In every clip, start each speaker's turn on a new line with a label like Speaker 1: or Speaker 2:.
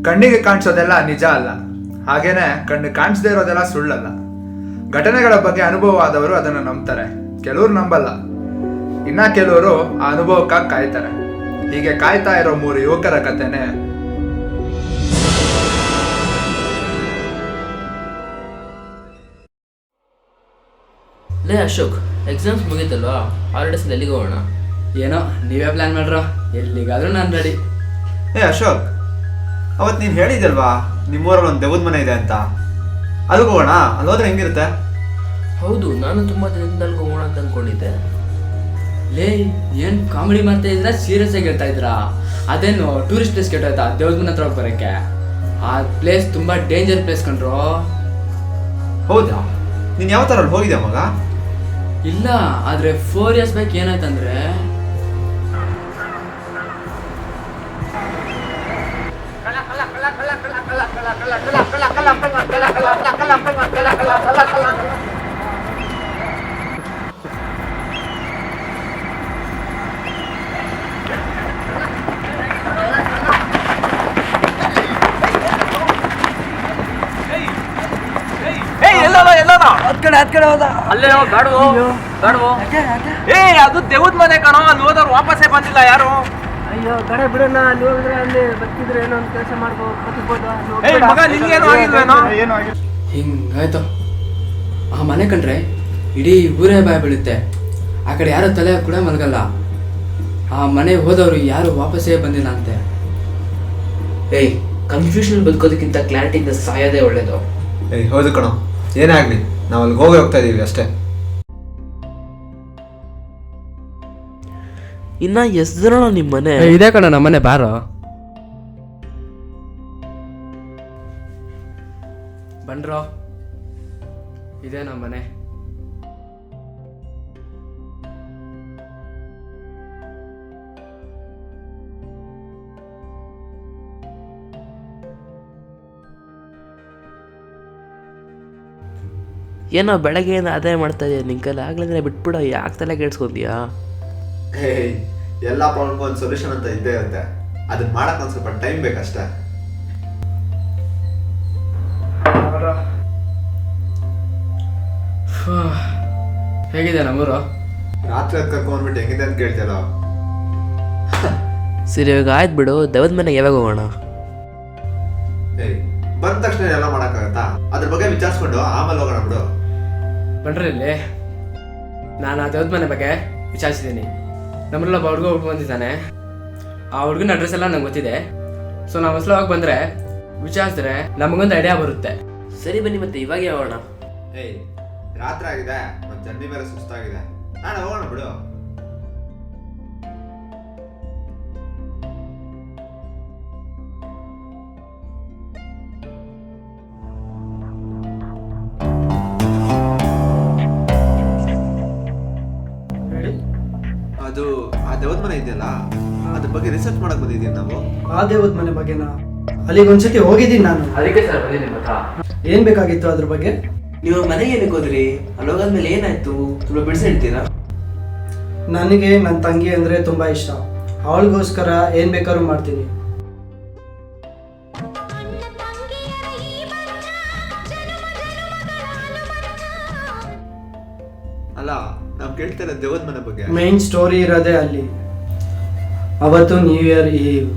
Speaker 1: ಕಣ್ಣಿಗೆ ಕಾಣಿಸೋದೆಲ್ಲ ನಿಜ ಅಲ್ಲ, ಹಾಗೇನೆ ಕಣ್ಣು ಕಾಣಿಸದೇ ಇರೋದೆಲ್ಲ ಸುಳ್ಳಲ್ಲ. ಘಟನೆಗಳ ಬಗ್ಗೆ ಅನುಭವ ಆದವರು ಅದನ್ನು ನಂಬ್ತಾರೆ, ಕೆಲವರು ನಂಬಲ್ಲ. ಇನ್ನ ಕೆಲವರು ಆ ಅನುಭವಕ್ಕಾಗಿ ಕಾಯ್ತಾರೆ. ಹೀಗೆ ಕಾಯ್ತಾ ಇರೋ 3 ಯುವಕರ ಕಥೆನೆ
Speaker 2: ಲೇ ಅಶೋಕ್, ಎಕ್ಸಾಮ್ಸ್ ಮುಗೀತಲ್ವಾ, ಹಾಲಿಡೇಸ್ ಎಲ್ಲಿಗೆ ಹೋಗೋಣ?
Speaker 3: ಏನೋ ನೀವೇ ಪ್ಲ್ಯಾನ್ ಮಾಡ್ರೋ, ಎಲ್ಲಿಗಾದ್ರೂ ನಾನು ರೆಡಿ.
Speaker 4: ಅಶೋಕ್, ಅವತ್ತು ನೀನು ಹೇಳಿದಲ್ವಾ ನಿಮ್ಮೂರಲ್ಲಿ ಒಂದು ದೆವ್ವದ ಮನೆ ಇದೆ ಅಂತ, ಅಲ್ಲಿಗೆ ಹೋಗೋಣ. ಅಲ್ಲಿ ಹೋದ್ರೆ ಹೆಂಗಿರುತ್ತೆ?
Speaker 2: ಹೌದು, ನಾನು ತುಂಬ ದಿನದಿಂದ ಅಲ್ಲಿಗೆ ಹೋಗೋಣ ಅಂತ ಅಂದ್ಕೊಂಡಿದ್ದೆ.
Speaker 3: ಲೇ, ಏನು ಕಾಮಿಡಿ ಮಾಡ್ತಾ ಇದ್ರಾ, ಸೀರಿಯಸ್ ಆಗಿ ಹೇಳ್ತಾ ಇದ್ರಾ? ಅದೇನು ಟೂರಿಸ್ಟ್ ಪ್ಲೇಸ್ ಕೆಟ್ಟೋಯ್ತಾ ದೇವ್ರ ಮನೆ ಹತ್ರ ಹೋಗಿ ಬರೋಕ್ಕೆ? ಆ ಪ್ಲೇಸ್ ತುಂಬ ಡೇಂಜರ್ ಪ್ಲೇಸ್ ಕಂಡ್ರೋ.
Speaker 4: ಹೌದಾ? ನೀನು ಯಾವ ಥರ ಅಲ್ಲಿ ಹೋಗಿದ್ಯಾ ಮಗ?
Speaker 3: ಇಲ್ಲ, ಆದರೆ 4 years ಬ್ಯಾಕ್ ಏನಾಯ್ತಂದ್ರೆ,
Speaker 5: ಅಲ್ಲೇ ಬೇಡವೋ ಬೇಡವೋ? ಅದು ದೇವದ ಮನೆ ಕಣೋ, ಅಲ್ಲಿ ಹೋದವ್ರು ವಾಪಸ್ಸೇ ಬಂದಿಲ್ಲ ಯಾರು.
Speaker 6: ಅಯ್ಯೋ ಕಡೆ ಬಿಡೋಣ, ಅಲ್ಲಿ ಹೋಗಿದ್ರೆ ಅಲ್ಲಿ ಬರ್ತಿದ್ರೆ ಏನೋ ಒಂದು ಕೆಲಸ ಮಾಡ್ಬೋದು,
Speaker 5: ಮಗ ನಿನ್ಗೇನು ಆಗಿಲ್ವೇನೋ?
Speaker 3: ಹಿಂಗಾಯ್ತು. ಆ ಮನೆ ಕಂಡ್ರೆ ಇಡೀ ಊರೇ ಭಯ ಬೀಳುತ್ತೆ. ಆ ಕಡೆ ಯಾರು ತಲೆ ಕೂಡ ಮಲಗಲ್ಲ. ಆ ಮನೆ ಹೋದವರು ಯಾರು ವಾಪಸ್ಸೇ ಬಂದಿಲ್ಲ ಅಂತೆ.
Speaker 2: ಕನ್ಫ್ಯೂಷನ್ ಬದುಕೋದಕ್ಕಿಂತ ಕ್ಲಾರಿಟಿಯಿಂದ ಸಾಯೋದೇ ಒಳ್ಳೇದು.
Speaker 4: ಹೌದು ಕಣೋ, ಏನೇ ಆಗಲಿ ನಾವು ಅಲ್ಲಿಗೆ ಹೋಗ್ತಾ ಇದ್ದೀವಿ ಅಷ್ಟೇ.
Speaker 2: ಇನ್ನ ಎಷ್ಟು ಜನ ನಿಮ್ಮ ಮನೆ?
Speaker 3: ಇದೇ ಕಣ ನಮ್ಮ ಮನೆ, ಬಾರೋ ಬನ್ರೋ, ಇದೇ ನಮ್ಮ ಮನೆ.
Speaker 2: ಏನೋ ಬೆಳಗ್ಗೆಯಿಂದ ಅದೇ ಮಾಡ್ತಾ ಇದೆಯಾ, ನಿನ್ ಕೈಲಿ ಆಗ್ಲಿದ್ರೆ ಬಿಟ್ಬಿಡೋ, ಯಾಕೆ ತಲೆ ಕೆಡ್ಸ್ಕೊಂತೀಯಾ?
Speaker 4: ಎಲ್ಲ ಪ್ರಾಬ್ಲಮ್ ಒಂದು ಸೊಲ್ಯೂಷನ್ ಅಂತ ಇದ್ದೇ ಇರುತ್ತೆ, ಅದನ್ನ ಮಾಡಕ್ಕೆ ಒಂದು ಸ್ವಲ್ಪ ಟೈಮ್ ಬೇಕಷ್ಟೇ.
Speaker 3: ಹೇಗಿದೆ ನಮ್ಮೂರು?
Speaker 4: ರಾತ್ರಿ ಹೊತ್ತು ಕರ್ಕೊಂಡ್ಬಿಟ್ಟು ಹೆಂಗಿದೆ ಅಂತ ಕೇಳ್ತಿಲ್ಲ.
Speaker 2: ಸರಿ, ಇವಾಗ ಆಯ್ತು ಬಿಡು, ದೆವ್ವದ ಮನೆಗೆ ಯಾವಾಗ ಹೋಗೋಣ?
Speaker 4: ಬಂದ ತಕ್ಷಣ ಎಲ್ಲ ಮಾಡೋಕ್ಕಾಗತ್ತಾ? ಅದ್ರ ಬಗ್ಗೆ ವಿಚಾರಿಸ್ಕೊಂಡು ಆಮೇಲೆ ಹೋಗೋಣ ಬಿಡು.
Speaker 3: ಬನ್ರಿ ಇಲ್ಲಿ, ನಾನು ಆ ದೇವ್ರ ಮನೆ ಬಗ್ಗೆ ವಿಚಾರಿಸಿದ್ದೀನಿ. ನಮ್ಮಲ್ಲ ಹುಡುಗ ಬಂದಿದ್ದಾನೆ. ಆ ಹುಡುಗನ ಅಡ್ರೆಸ್ ಎಲ್ಲ ನಂಗೆ ಗೊತ್ತಿದೆ. ಸೊ ನಾವು ಹೊಸಲವಾಗಿ ಬಂದರೆ ವಿಚಾರಿಸಿದ್ರೆ ನಮಗೊಂದು ಐಡಿಯಾ ಬರುತ್ತೆ.
Speaker 2: ಸರಿ ಬನ್ನಿ, ಮತ್ತೆ ಇವಾಗ ಹೋಗೋಣ.
Speaker 4: ರಾತ್ರಿ ಆಗಿದೆ, ಮತ್ತೆ ಜರ್ನಿ ಬೇರೆ ಸುಸ್ತಾಗಿದೆ, ನಾಳೆ ಹೋಗೋಣ ಬಿಡು. ಅದು ಆ ದೇವದ ಮನೆ ಇದೆಯಲ್ಲ, ಅದ್ರ ಬಗ್ಗೆ ರಿಸರ್ಚ್ ಮಾಡಕ್ ಬಂದಿದ್ದೀವಿ ನಾವು.
Speaker 6: ಆ ದೇವದ ಮನೆ ಬಗ್ಗೆನಾ? ಅಲ್ಲಿಗೆ ಒಂದ್ಸತಿ ಹೋಗಿದ್ದೀನಿ ನಾನು.
Speaker 3: ಅದಕ್ಕೆ ಸರ್ ಬಂದಿದ್ದೀನಿ. ಗೊತ್ತಾ
Speaker 6: ಏನ್ ಬೇಕಾಗಿತ್ತು ಅದ್ರ ಬಗ್ಗೆ?
Speaker 2: ನೀವು ಮನೆಗೆ ಏನಕ್ಕೆ ಹೋದ್ರಿ? ಅಲ್ಲಿ ಹೋಗಾದ್ಮೇಲೆ ಏನಾಯ್ತು? ತುಂಬ ಬಿಡಿಸಿ ಹೇಳ್ತೀರಾ?
Speaker 6: ನನಗೆ ನನ್ನ ತಂಗಿ ಅಂದ್ರೆ ತುಂಬಾ ಇಷ್ಟ. ಅವಳಿಗೋಸ್ಕರ ಏನ್ ಬೇಕಾದ್ರೂ ಮಾಡ್ತೀನಿ.
Speaker 4: ಅಲ್ಲ, ನಾವು ಕೇಳ್ತಾ ಇರೋ ದೇವದ ಮನೆ ಬಗ್ಗೆ
Speaker 6: ಮೇನ್ ಸ್ಟೋರಿ ಇರೋದೇ ಅಲ್ಲಿ. ಅವತ್ತು ನ್ಯೂ ಇಯರ್ ಈವ್.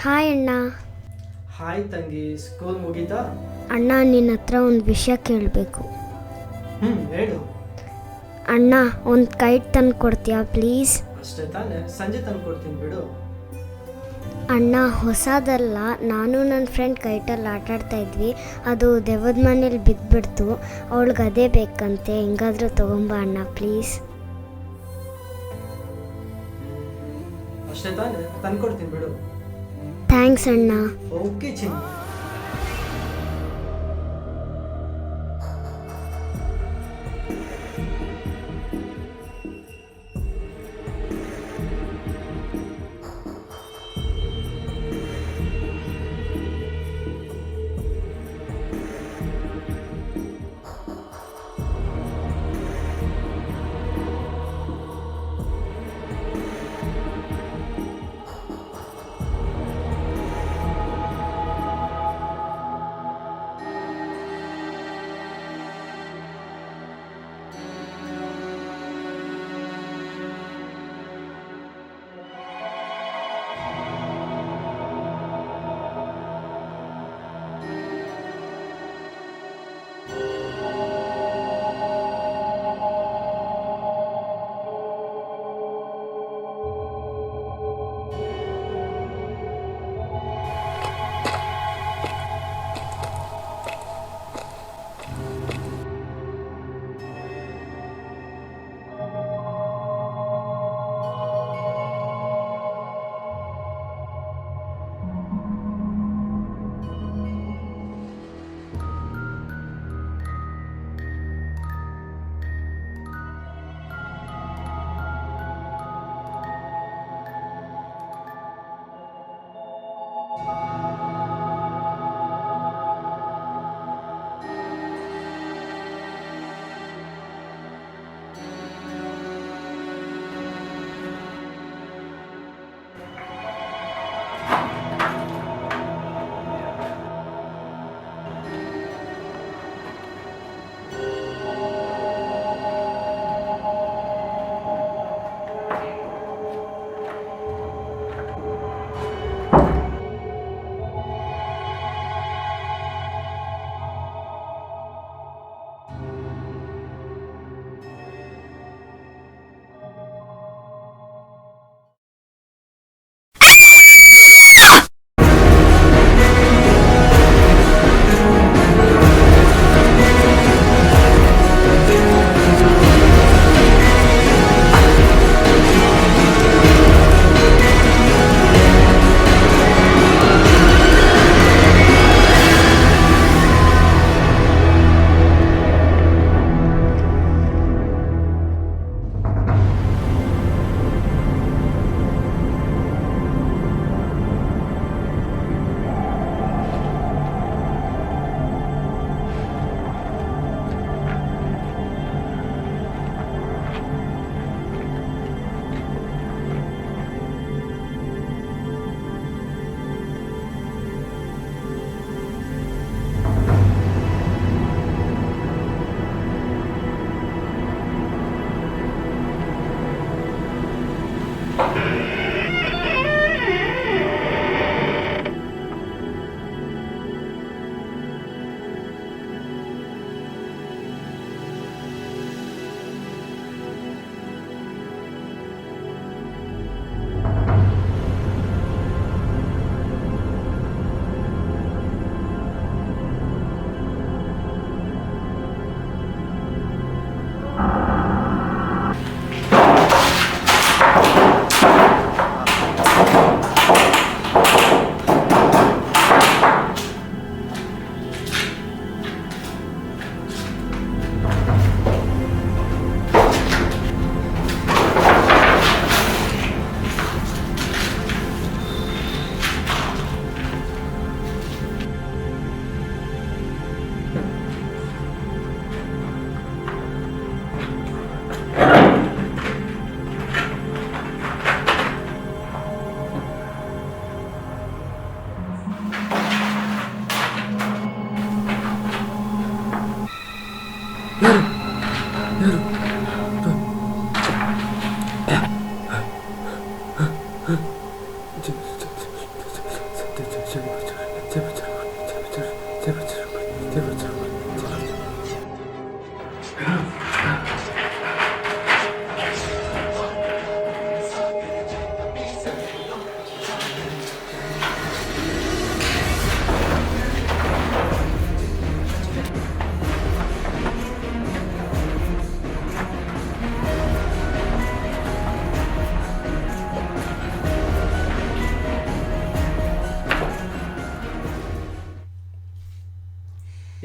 Speaker 7: ಹಾಯ್ ಅಣ್ಣ.
Speaker 6: ಹಾಯ್ ತಂಗಿ, ಸ್ಕೂಲ್ ಮುಗೀತಾ?
Speaker 7: ಅಣ್ಣ, ನಿನ್ನ ಹತ್ರ ಒಂದು ವಿಷಯ ಕೇಳಬೇಕು.
Speaker 6: ಹೇಳು.
Speaker 7: ಅಣ್ಣ, ಒಂದು ಕೈಟ್ ತಂದು ಕೊಡ್ತೀಯಾ ಪ್ಲೀಸ್?
Speaker 6: ಅಷ್ಟೇ ತಾನೆ, ಸಂಜೆ ತಂದು ಕೊಡ್ತೀನಿ ಬಿಡು.
Speaker 7: ಅಣ್ಣ, ಹೊಸದಲ್ಲ, ನಾನು ನನ್ನ ಫ್ರೆಂಡ್ ಕೈಟಲ್ಲಿ ಆಟಾಡ್ತಾ ಇದ್ವಿ, ಅದು ದೆವ್ವದ ಮನೇಲಿ ಬಿದ್ದುಬಿಡ್ತು. ಅವಳಿಗೆ ಅದೇ ಬೇಕಂತೆ, ಹೆಂಗಾದರೂ ತೊಗೊಂಬ ಅಣ್ಣ ಪ್ಲೀಸ್.
Speaker 6: ಅಷ್ಟೇ ತಾನೆ, ತಂದು ಕೊಡ್ತೀನಿ ಬಿಡು.
Speaker 7: ಥ್ಯಾಂಕ್ಸ್ ಅಣ್ಣ.
Speaker 6: ಓಕೆ ಚಿನ್ನ.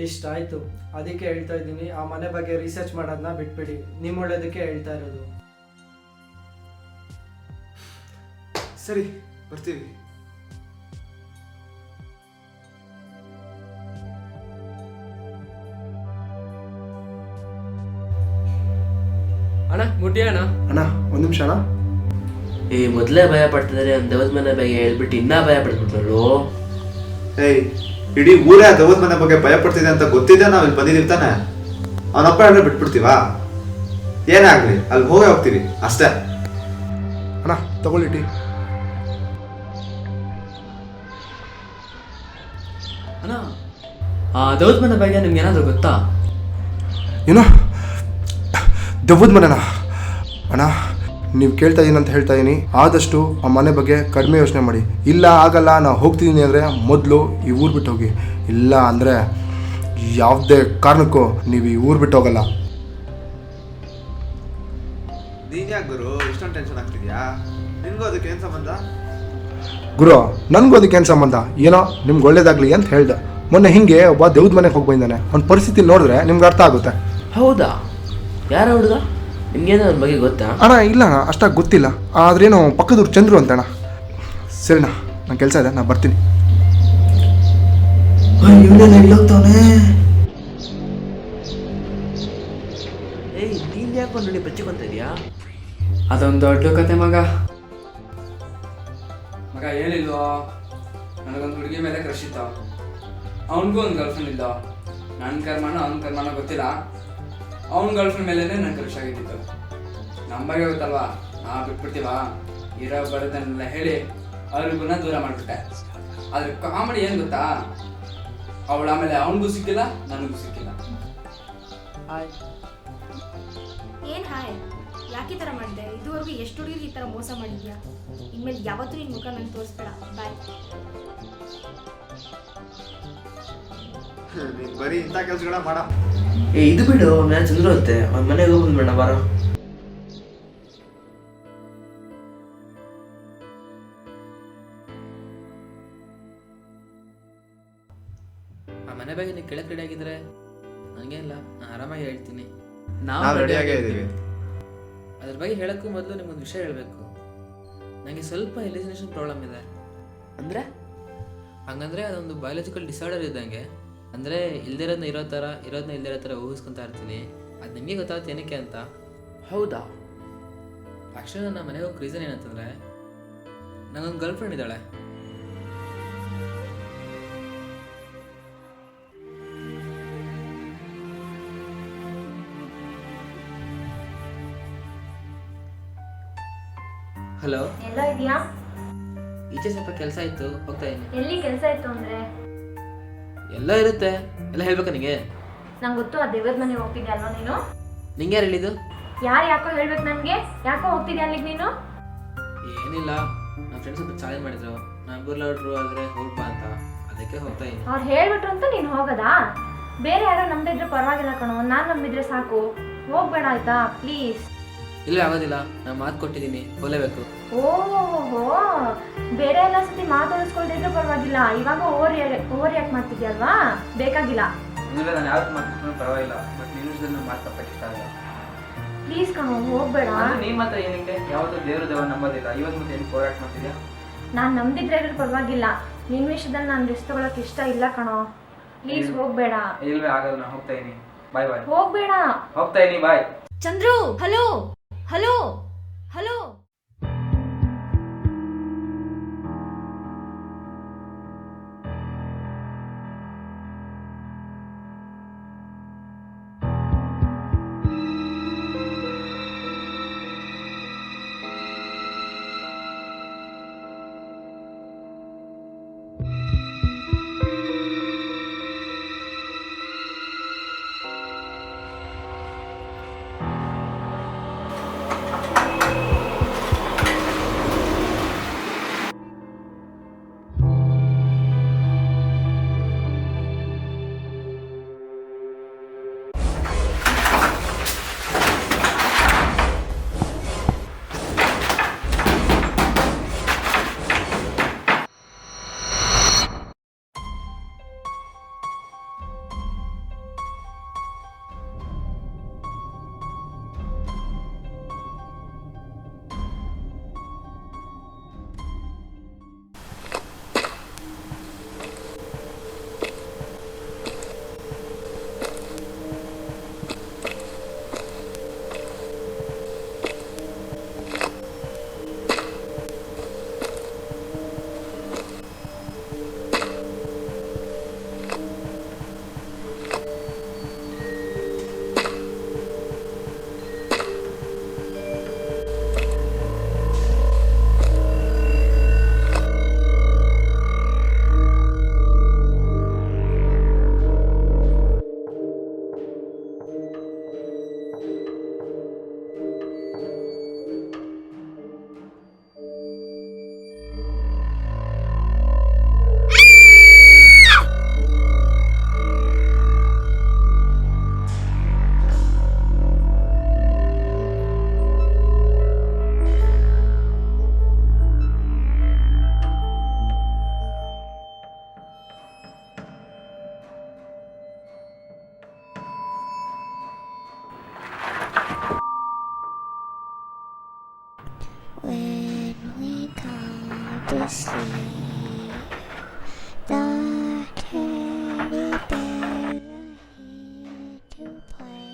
Speaker 6: ಇಷ್ಟ ಆಯಿತು. ಅದಕ್ಕೆ ಹೇಳ್ತಾ ಇದ್ದೀನಿ, ಆ ಮನೆ ಬಗ್ಗೆ ರಿಸರ್ಚ್ ಮಾಡೋದನ್ನ ಬಿಟ್ಬಿಡಿ. ನಿಮ್ಮ ಒಳ್ಳೇದಕ್ಕೆ ಹೇಳ್ತಾ ಇರೋದು.
Speaker 4: ಸರಿ, ಬರ್ತೀವಿ.
Speaker 3: ಅಣ್ಣ ಮುಟ್ಟಿ ಅಣ್ಣ.
Speaker 6: ಅಣ್ಣ ಒಂದು ನಿಮಿಷ ಅಣ್ಣ.
Speaker 2: ಈ ಮೊದಲೇ ಭಯ ಪಡ್ತಿದ್ದಾರೆ, ಒಂದು ದೇವದ ಮನೆ ಬಗ್ಗೆ ಹೇಳ್ಬಿಟ್ಟು ಇನ್ನೂ ಭಯ ಪಡ್ಬಿಟ್ರು.
Speaker 4: ಏಯ್, ಇಡೀ ಊರೇ ದೆವ್ವದ ಮನೆ ಬಗ್ಗೆ ಭಯ ಪಡ್ತಿದೆ ಅಂತ ಗೊತ್ತಿದ್ದೆ ನಾವು ಇಲ್ಲಿ ಬಂದಿದ್ದೀವಿ ತಾನೆ. ಅವನಪ್ಪ ಹೇಳಿದ್ರೆ ಬಿಟ್ಬಿಡ್ತೀವಾ? ಏನಾಗ್ಲಿ, ಅಲ್ಲಿ ಹೋಗ್ತೀವಿ ಅಷ್ಟೇ.
Speaker 1: ಅಣ್ಣ ತಗೊಳ್ಳಿ ಟೀ.
Speaker 3: ಅಣ್ಣ ದೌದ್ ಮನೆ ಬಗ್ಗೆ ನಿಮ್ಗೆ ಏನಾದರೂ ಗೊತ್ತಾ?
Speaker 8: ಏನೋ ದೆವ್ವದ ಮನೆನಾ? ಅಣ್ಣ ನೀವು ಕೇಳ್ತಾ ಇದ್ದೀನಿ ಅಂತ ಹೇಳ್ತಾ ಇದ್ದೀನಿ, ಆದಷ್ಟು ಆ ಮನೆ ಬಗ್ಗೆ ಕಡಿಮೆ ಯೋಚನೆ ಮಾಡಿ. ಇಲ್ಲ ಆಗಲ್ಲ, ನಾನು ಹೋಗ್ತಿದ್ದೀನಿ ಅಂದರೆ ಮೊದಲು ಈ ಊರು ಬಿಟ್ಟು ಹೋಗಿ. ಇಲ್ಲ ಅಂದರೆ ಯಾವುದೇ ಕಾರಣಕ್ಕೂ ನೀವು ಈ ಊರು ಬಿಟ್ಟು ಹೋಗಲ್ಲ.
Speaker 4: ನೀನ್ ಯಾಕೆ ಗುರು ಇಷ್ಟೊಂದು ಟೆನ್ಷನ್ ಆಗ್ತಿದ್ಯಾ? ನಿನ್ಗೂ ಅದಕ್ಕೆ ಏನು ಸಂಬಂಧ?
Speaker 8: ಗುರು, ನನಗೂ ಅದಕ್ಕೇನು ಸಂಬಂಧ? ಏನೋ ನಿಮ್ಗೆ ಒಳ್ಳೇದಾಗಲಿ ಅಂತ ಹೇಳ್ದೆ. ಮೊನ್ನೆ ಹಿಂಗೆ ಒಬ್ಬ ದೆವ್ವದ ಮನೆಗೆ ಹೋಗಿ ಬಂದಾನೆ. ಅವ್ನ ಪರಿಸ್ಥಿತಿ ನೋಡಿದ್ರೆ ನಿಮ್ಗೆ ಅರ್ಥ ಆಗುತ್ತೆ.
Speaker 2: ಹೌದಾ? ಯಾರ ಹುಡುಗ? ನಿಮ್ಗೇನೋ ಅದ್ರ ಬಗ್ಗೆ ಗೊತ್ತಾ?
Speaker 8: ಅಣ್ಣ ಇಲ್ಲ ಅಣ್ಣ, ಅಷ್ಟಾಗಿ ಗೊತ್ತಿಲ್ಲ. ಆದ್ರೇನು ಪಕ್ಕದೂರು ಚಂದ್ರು ಅಂತಣ್ಣ. ಸರಿಣ್ಣ, ನಾನು ಕೆಲಸ ಇದೆ, ನಾನು ಬರ್ತೀನಿ.
Speaker 2: ಏಯ್, ನೀನು ಯಾಕೆ ನೋಡಿ ಬಚ್ಚಿಕೊಂತ ಇದೆಯಾ?
Speaker 3: ಅದೊಂದು ದೊಡ್ಡ ಕತೆ ಮಗ. ಮಗ ಏನಿಲ್ವೋ, ನನಗೊಂದು ಹುಡುಗಿ ಮೇಲೆ ಕ್ರಶ್ ಇತ್ತು. ಅವನಿಗೂ ಒಂದು ಗರ್ಲ್ಫ್ರೆಂಡ್ ಇದ್ದ. ನನ್ನ ಕರ್ಮನ ಅವ್ನ ಕರ್ಮನ ಗೊತ್ತಿಲ್ಲ. ಅವ್ನ ಗರ್ಲ್ಫ್ರೆಂಡ್ ಮೇಲೇ ನನ್ನ ಕ್ರಶ್ ಆಗಿದ್ದಿತ್ತು. ನಮ್ಮ ಬಗ್ಗೆ ಗೊತ್ತಲ್ವಾ, ನಾವು ಬಿಟ್ಬಿಡ್ತೀವ? ಇರೋ ಬರೋದನ್ನೆಲ್ಲ ಹೇಳಿ ಅವ್ರಿಗೂ ದೂರ ಮಾಡಿಬಿಟ್ಟೆ. ಆದ್ರೆ ಕಾಮಿಡಿ ಏನು ಗೊತ್ತಾ, ಅವಳು ಆಮೇಲೆ ಅವನಿಗೂ ಸಿಕ್ಕಿಲ್ಲ, ನನಗೂ ಸಿಕ್ಕಿಲ್ಲ.
Speaker 9: ಏನ್ ಹಾಯ್, ಯಾಕೆ ಈ ಥರ ಮಾಡಿದೆ? ಇದುವರೆಗೂ ಎಷ್ಟು ಹುಡುಗಿಗೆ ಈ ಥರ ಮೋಸ ಮಾಡಿದ್ಯಾ? ಇನ್ಮೇಲೆ ಯಾವತ್ತೂ ನಿನ್ನ ಮುಖ ನಂಗೆ ತೋರಿಸ್ಬೇಡ. ಬಾಯ್.
Speaker 4: ನೀನ್ ಬರೀ ಇಂಥ ಕೆಲಸಗಳ ಮಾಡ.
Speaker 2: ಏ ಇದು ಬಿಡು, ನಾನು ಚಂದ್ರು ಅಂತೆ, ಅವ್ನ ಮನೆಗೆ ಹೋಗಿ ಬಂದ್ಬೇಡ ಬಾರೋ.
Speaker 5: ಆ ಮನೆ ಬಗ್ಗೆ ನೀವು ಕೇಳಕ್ಕೆ ರೆಡಿ ಆಗಿದ್ರೆ ನನಗೆ ಇಲ್ಲ, ನಾನು ಆರಾಮಾಗಿ ಹೇಳ್ತೀನಿ.
Speaker 4: ನಾವು ರೆಡಿಯಾಗೇ ಇದ್ದೀವಿ.
Speaker 5: ಅದ್ರ ಬಗ್ಗೆ ಹೇಳೋಕ್ಕೂ ಮೊದಲು ನಿಮ್ಗೊಂದು ವಿಷಯ ಹೇಳಬೇಕು. ನನಗೆ ಸ್ವಲ್ಪ ಎಲಿಜಿನೇಷನ್ ಪ್ರಾಬ್ಲಮ್ ಇದೆ.
Speaker 2: ಅಂದರೆ?
Speaker 5: ಹಂಗಂದರೆ ಅದೊಂದು ಬಯಾಲಜಿಕಲ್ ಡಿಸಾರ್ಡರ್ ಇದ್ದಂಗೆ. ಅಂದರೆ ಇಲ್ದಿರೋದನ್ನ ಇರೋ ಥರ, ಇರೋದನ್ನ ಇಲ್ದಿರೋ ಥರ ಊಹಿಸ್ಕೊತಾ ಇರ್ತೀನಿ. ಅದು ನಿಮಗೆ ಗೊತ್ತಾಗುತ್ತೆ ಏನಕ್ಕೆ ಅಂತ.
Speaker 2: ಹೌದಾ?
Speaker 5: ಆ್ಯಕ್ಚುಲಿ ನನ್ನ ಮನೆಗೆ ಹೋಗಿ ರೀಸನ್ ಏನಂತಂದರೆ, ನನಗೊಂದು ಗರ್ಲ್ ಫ್ರೆಂಡ್ ಇದ್ದಾಳೆ. ಹಲೋ,
Speaker 9: ಎಲ್ಲ ಇದೆಯಾ?
Speaker 5: ಈಚೆ ಸ್ವಲ್ಪ ಕೆಲಸ ಇತ್ತು, ಹೋಗ್ತಾ ಇದ್ದೀನಿ.
Speaker 9: ಎಲ್ಲಿ ಕೆಲಸ ಇತ್ತು ಅಂದ್ರೆ?
Speaker 5: ಎಲ್ಲ ಇರುತ್ತೆ, ಎಲ್ಲ ಹೇಳ್ಬೇಕಾ ನಿಂಗೆ?
Speaker 9: ನಂಗೆ ಗೊತ್ತು, ಆ ದೇವ್ರ ಮನೆಗೆ ಹೋಗ್ತಿದ್ದೆ ಅಲ್ವಾ ನೀನು?
Speaker 5: ನಿಂಗೆ ಯಾರು ಹೇಳಿದ್ದು?
Speaker 9: ಯಾಕೋ ಹೇಳ್ಬೇಕು ನನಗೆ? ಯಾಕೋ ಹೋಗ್ತಿದ್ದೆ ಅಲ್ಲಿಗೆ ನೀನು?
Speaker 5: ಏನಿಲ್ಲ, ನಮ್ಮ ಫ್ರೆಂಡ್ಸ್ ಸ್ವಲ್ಪ ಚಾಲೆಂಜ್ ಮಾಡಿದ್ರು, ನಂಬರ್ಲಾಡ್ರು ಆದರೆ ಹೋಗ್ಬಾ ಅಂತ, ಅದಕ್ಕೆ ಹೋಗ್ತಾ ಇದ್ದೀನಿ.
Speaker 9: ಅವ್ರು ಹೇಳ್ಬಿಟ್ರು ಅಂತ ನೀನು ಹೋಗೋದಾ? ಬೇರೆ ಯಾರೋ ನಂಬಿದ್ರೆ ಪರವಾಗಿಲ್ಲ ಕಣೋ, ನಾನು ನಂಬಿದ್ರೆ ಸಾಕು. ಹೋಗ್ಬೇಡ ಆಯ್ತಾ, ಪ್ಲೀಸ್.
Speaker 5: ಇಲ್ಲ ಆಗೋದಿಲ್ಲ, ನಾನು ಮಾತು ಕೊಟ್ಟಿದ್ದೀನಿ, ಹೋಗಲೇಬೇಕು.
Speaker 9: ಓಹೋ, ಬೇರೆ ಎಲ್ಲ ಸತಿ ಮಾತಾಡಿಸ್ಕೊಳ್ದಿದ್ರು ಪರವಾಗಿಲ್ಲ, ಇವಾಗ ಓವರ್ ಯಾಕೆ ಮಾಡ್ತಿದ್ಯಲ್ವಾ? ಬೇಕಾಗಿಲ್ಲ.
Speaker 3: ಅಂದರೆ ನಾನು ಯಾವತ್ತು ಮಾತಾಡ್ಕೊಂಡು ಪರವಾಗಿಲ್ಲ, ಬಟ್ ನಿನ್ನ ವಿಷಯದಲ್ಲಿ ಮಾತು ತಪ್ಪಕ್ಕೆ ಇಷ್ಟ ಆಗಲ್ಲ.
Speaker 9: ಪ್ಲೀಸ್ ಕಣೋ, ಹೋಗ್ಬೇಡ.
Speaker 3: ನೀನು ಮಾತ್ರ ಏನಕ್ಕೆ ಯಾವತ್ತೂ ದೇವ್ರ ನಂಬೋದಿಲ್ಲ, ಇವತ್ತು ಮತ್ತೆ ಏನು ಹೋರಾಟ ಮಾಡ್ತಿದ್ಯಾ?
Speaker 9: ನಾನು ನಂಬಿದ್ರೆ ಪರವಾಗಿಲ್ಲ, ನಿನ್ನ ವಿಷಯದಲ್ಲಿ ನಾನು ರಿಸ್ಕ್ ತಗೊಳಕ್ ಇಷ್ಟ ಇಲ್ಲ ಕಣೋ. ಪ್ಲೀಸ್ ಹೋಗ್ಬೇಡ.
Speaker 3: ಇಲ್ವೇ ಆಗಲ್ಲ, ನಾನು ಹೋಗ್ತಾ ಇದೀನಿ, ಬಾಯ್ ಬಾಯ್.
Speaker 9: ಹೋಗ್ಬೇಡ.
Speaker 3: ಹೋಗ್ತಾ ಇದೀನಿ, bye.
Speaker 9: Chandru, hello hello hello.
Speaker 7: When we come to sleep, the teddy bears are here to play.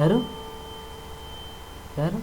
Speaker 5: ಯಾರು ಯಾರು?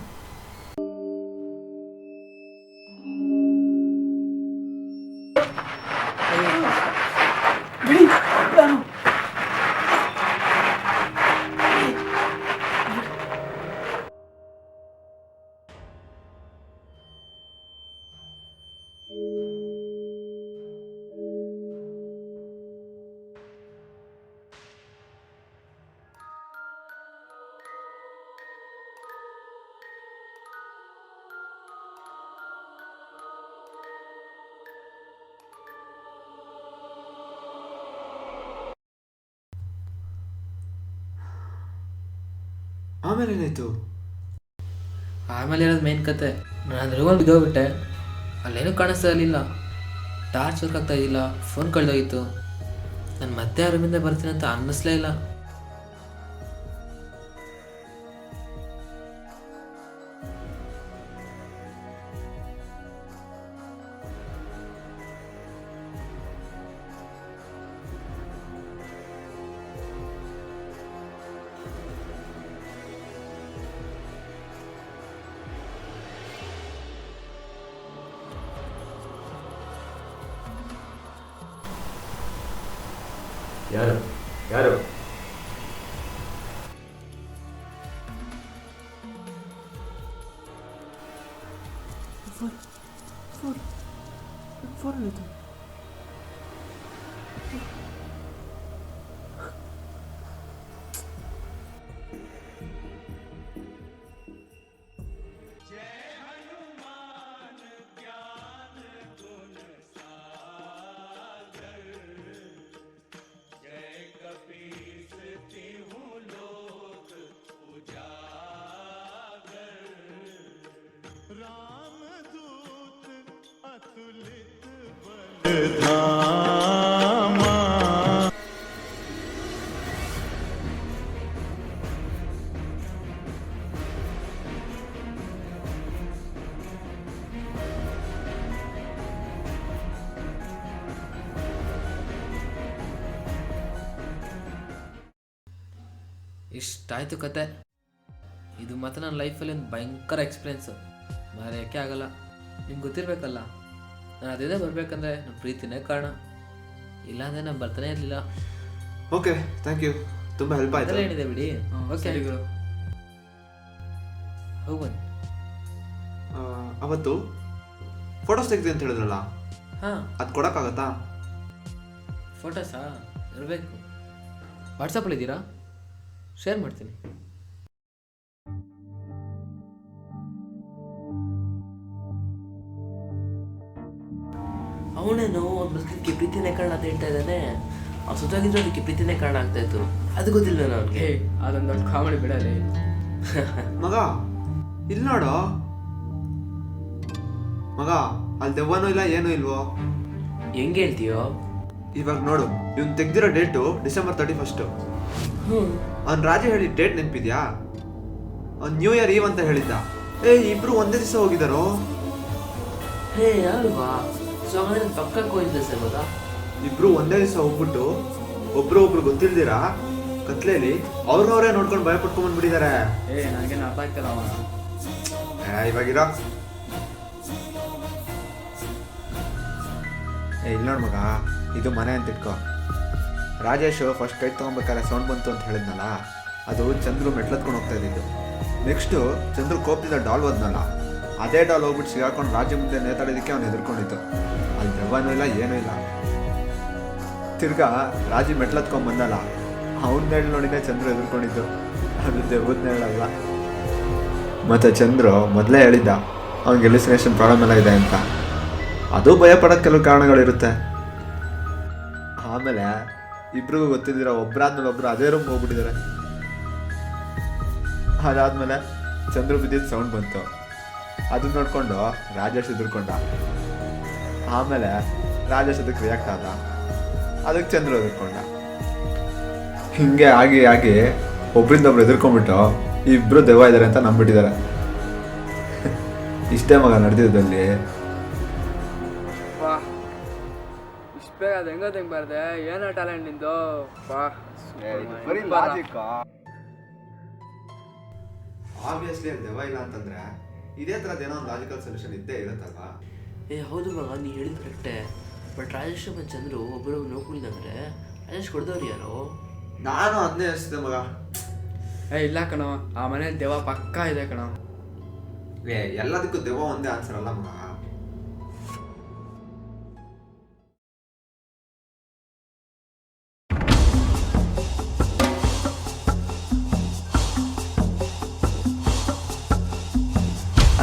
Speaker 4: ಆಮೇಲೆ ಏನಾಯ್ತು?
Speaker 5: ಆಮೇಲೆ ಇರೋದು ಮೇನ್ ಕತೆ. ನಾನು ರೂಮಲ್ಲಿ ಬಿದ್ದೋಗ್ಬಿಟ್ಟೆ, ಅಲ್ಲೇನೂ ಕಾಣಿಸ್ತಾ ಇರಲಿಲ್ಲ, ಟಾರ್ಚ್ ವರ್ಕ್ ಆಗ್ತಾ ಇದ್ದಿಲ್ಲ, ಫೋನ್ ಕಳೆದೋಗಿತ್ತು. ನಾನು ಮತ್ತೆ ಆ ರೂಮಿಂದ ಬರ್ತೀನಿ ಅಂತ ಅನ್ನಿಸ್ಲೇ ಇಲ್ಲ.
Speaker 4: ಯಾರು ಯಾರು
Speaker 5: ಇಷ್ಟಾಯ್ತು ಕತೆ. ಇದು ಮಾತ್ರ ನನ್ನ ಲೈಫಲ್ಲಿ ಒಂದು ಭಯಂಕರ ಎಕ್ಸ್ಪೀರಿಯೆನ್ಸು, ಮರೆಯೋಕ್ಕೆ ಆಗಲ್ಲ. ನಿಮ್ಗೆ ಗೊತ್ತಿರಬೇಕಲ್ಲ, ನಾನು ಅದೇ ಬರಬೇಕಂದ್ರೆ ನನ್ನ ಪ್ರೀತಿನೇ ಕಾರಣ, ಇಲ್ಲಾಂದರೆ ನಾನು ಬರ್ತಾನೆ ಇರಲಿಲ್ಲ.
Speaker 4: ಓಕೆ, ಥ್ಯಾಂಕ್ ಯು, ತುಂಬ ಹೆಲ್ಪ್ ಆಯ್ತು.
Speaker 5: ಅದೆಲ್ಲ ಏನಿದೆ ಬಿಡಿ. ಓಕೆ,
Speaker 3: ಸರಿ ಗುರು.
Speaker 5: ಹೋಗಿ ಬನ್ನಿ.
Speaker 4: ಅವತ್ತು ಫೋಟೋಸ್ ತೆಗ್ದು ಅಂತ ಹೇಳಿದ್ರಲ್ಲ,
Speaker 5: ಹಾಂ,
Speaker 4: ಅದು ಕೊಡೋಕ್ಕಾಗತ್ತಾ?
Speaker 5: ಫೋಟೋಸಾ ಇರಬೇಕು. ವಾಟ್ಸಪ್ಪಲ್ಲಿದ್ದೀರಾ? ಶೇರ್ ಮಾಡ್ತೀನಿ.
Speaker 2: ಅವನೇನು ಅವ್ನ ಬದುಕಕ್ಕೆ ಪ್ರೀತಿನೇ ಕಾರಣ ಅಂತ ಹೇಳ್ತಾ ಇದ್ದಾನೆ. ಅವ್ನು ಸುತ್ತಾಗಿದ್ರು ಅದಕ್ಕೆ ಪ್ರೀತಿನೇ ಕಾರಣ ಆಗ್ತಾ ಇತ್ತು. ಅದು ಗೊತ್ತಿಲ್ಲ ಅವ್ನಿಗೆ.
Speaker 3: ಹೇ, ಅದೊಂದು ದೊಡ್ಡ ಕಾಮಿಡಿ ಬಿಡಲಿ.
Speaker 4: ಮಗ ಇಲ್ಲಿ ನೋಡು ಮಗ, ಅಲ್ಲಿ ದೆವ್ವನೂ ಇಲ್ಲ ಏನೂ ಇಲ್ವೋ.
Speaker 2: ಹೆಂಗೆ ಹೇಳ್ತೀಯೋ?
Speaker 4: ಇವಾಗ ನೋಡು, ಇವ್ನು ತೆಗ್ದಿರೋ ಡೇಟು ಡಿಸೆಂಬರ್ 31. ಅವ್ನು ರಾಜ ಹೇಳಿ ಡೇಟ್ ನೆನಪಿದ್ಯಾ? ಅವ್ನು ನ್ಯೂ ಇಯರ್ ಈವ್ ಅಂತ ಹೇಳಿದ್ದ. ಇಬ್ರು ಒಂದೇ ದಿವಸ ಹೋಗಿದಾರೋ.
Speaker 2: ಹೇ ಅಲ್ವಾ? ಸೊ ಹಾಗಾದ್ರೆ ಪಕ್ಕ ಹೋಗಿದ್ದೆ ಸರ್ ಮಗ.
Speaker 4: ಇಬ್ರು ಒಂದೇ ದಿವಸ ಹೋಗ್ಬಿಟ್ಟು ಒಬ್ರು ಗೊತ್ತಿಲ್ದಿರಾ ಕತ್ಲೇಲಿ ಅವ್ರನ್ನವರೇ ನೋಡ್ಕೊಂಡು ಭಯ ಪಟ್ಕೊಂಡ್ ಬಂದ್ಬಿಟ್ಟಿದ್ದಾರೆ.
Speaker 3: ನನಗೇನು ಅರ್ಥ ಆಗ್ತಿಲ್ಲ ಅವನ.
Speaker 4: ಇವಾಗಿರೋ ಇಲ್ಲಿ ನೋಡು ಮಗ, ಇದು ಮನೆ ಅಂತ ಇಟ್ಕೋ. ರಾಜೇಶ್ ಫಸ್ಟ್ ಕೈ ತೊಗೊಬೇಕಾದ್ರೆ ಸೌಂಡ್ ಬಂತು ಅಂತ ಹೇಳಿದ್ನಲ್ಲ, ಅದು ಚಂದ್ರು ಮೆಟ್ಲತ್ಕೊಂಡು ಹೋಗ್ತಾ ಇದ್ದಿದ್ದು. ನೆಕ್ಸ್ಟು ಚಂದ್ರು ಕೋಪದಿಂದ ಡಾಲ್ ಹೋದ್ನಲ್ಲ, ಅದೇ ಡಾಲ್ ಹೋಗ್ಬಿಟ್ಟು ಸಿಗಾಕೊಂಡು ರಾಜ ಮುಂದೆ ನೇತಾಡೋದಕ್ಕೆ ಅವ್ನು ಎದುರ್ಕೊಂಡಿದ್ದು. ಅಲ್ಲಿ ದೆವ್ವನೂ ಇಲ್ಲ ಏನೂ ಇಲ್ಲ. ತಿರ್ಗಾ ರಾಜಿ ಮೆಟ್ಲತ್ಕೊಂಡ್ ಬಂದಲ್ಲ, ಅವನ ನೇಳು ನೋಡಿನೇ ಚಂದ್ರು ಎದುರ್ಕೊಂಡಿದ್ದು. ಅದು ದೆವ್ವದ ನೇಳಲ್ಲ. ಮತ್ತು ಚಂದ್ರು ಮೊದಲೇ ಹೇಳಿದ್ದ ಅವ್ನಿಗೆ ಎಲಿಸಿನೇಷನ್ ಪ್ರಾಬ್ಲಮ್ ಎಲ್ಲ ಇದೆ ಅಂತ. ಅದು ಭಯ ಪಡೋಕ್ಕೆ ಕೆಲವು ಕಾರಣಗಳಿರುತ್ತೆ. ಆಮೇಲೆ ಇಬ್ರಿಗೂ ಗೊತ್ತಿದ್ದೀರ, ಒಬ್ಬರಾದ್ಮೇಲೆ ಒಬ್ರು ಅದೇ ರೂಮ್ ಹೋಗ್ಬಿಟ್ಟಿದ್ದಾರೆ. ಅದಾದ್ಮೇಲೆ ಚಂದ್ರು ಬಿದ್ದಿದ್ದು ಸೌಂಡ್ ಬಂತು, ಅದನ್ನ ನೋಡ್ಕೊಂಡು ರಾಜೇಶ್ ಎದುರ್ಕೊಂಡ. ಆಮೇಲೆ ರಾಜೇಶ್ ಅದಕ್ಕೆ ರಿಯಾಕ್ಟ್ ಆದ, ಅದಕ್ಕೆ ಚಂದ್ರು ಎದುರ್ಕೊಂಡ. ಹಿಂಗೆ ಆಗಿ ಒಬ್ರಿಂದೊಬ್ರು ಎದುರ್ಕೊಂಡ್ಬಿಟ್ಟು ಇಬ್ರು ದೆವ್ವ ಇದ್ದಾರೆ ಅಂತ ನಂಬಿಟ್ಟಿದ್ದಾರೆ. ಇಷ್ಟೇ ಮಗ ನಡೆದಿದ್ದಲ್ಲಿ.
Speaker 3: ಇಷ್ಟು ಬೇಗ ಅದು ಹೆಂಗೆ ಬಾರ್ದೆ, ಏನೋ ಟ್ಯಾಲೆಂಟ್ ನಿಂದು.
Speaker 4: ಆಬ್ವಿಯಸ್ಲಿ ದೆವ್ವ ಇಲ್ಲ ಅಂತಂದ್ರೆ ಇದೇ ಥರದ್ದು ಏನೋ ಒಂದು ಲಾಜಿಕಲ್ ಸೊಲ್ಯೂಷನ್ ಇದ್ದೇ ಇರುತ್ತಲ್ವಾ.
Speaker 2: ಹೌದು ಮಗ, ನೀ ಹೇಳಿದ್ ಕರೆಕ್ಟೇ. ಬಟ್ ರಾಜೇಶ್ ಮತ್ತು ಚಂದ್ರು ಒಬ್ಬರು ನೋಡ್ಕೊಂಡಿದ್ದಂದ್ರೆ ರಾಜೇಶ್ ಕೊಡ್ದವ್ರು ಯಾರು?
Speaker 4: ನಾನು ಅದನ್ನೇ ಅನಿಸ್ತಿದೆ ಮಗ.
Speaker 3: ಇಲ್ಲ ಕಣೋ, ಆ ಮನೇಲಿ ದೆವ್ವ ಪಕ್ಕಾ ಇದೆ ಕಣೋ.
Speaker 4: ಎಲ್ಲದಕ್ಕೂ ದೆವ್ವ ಒಂದೇ ಆನ್ಸರ್ ಅಲ್ಲ ಮಗ.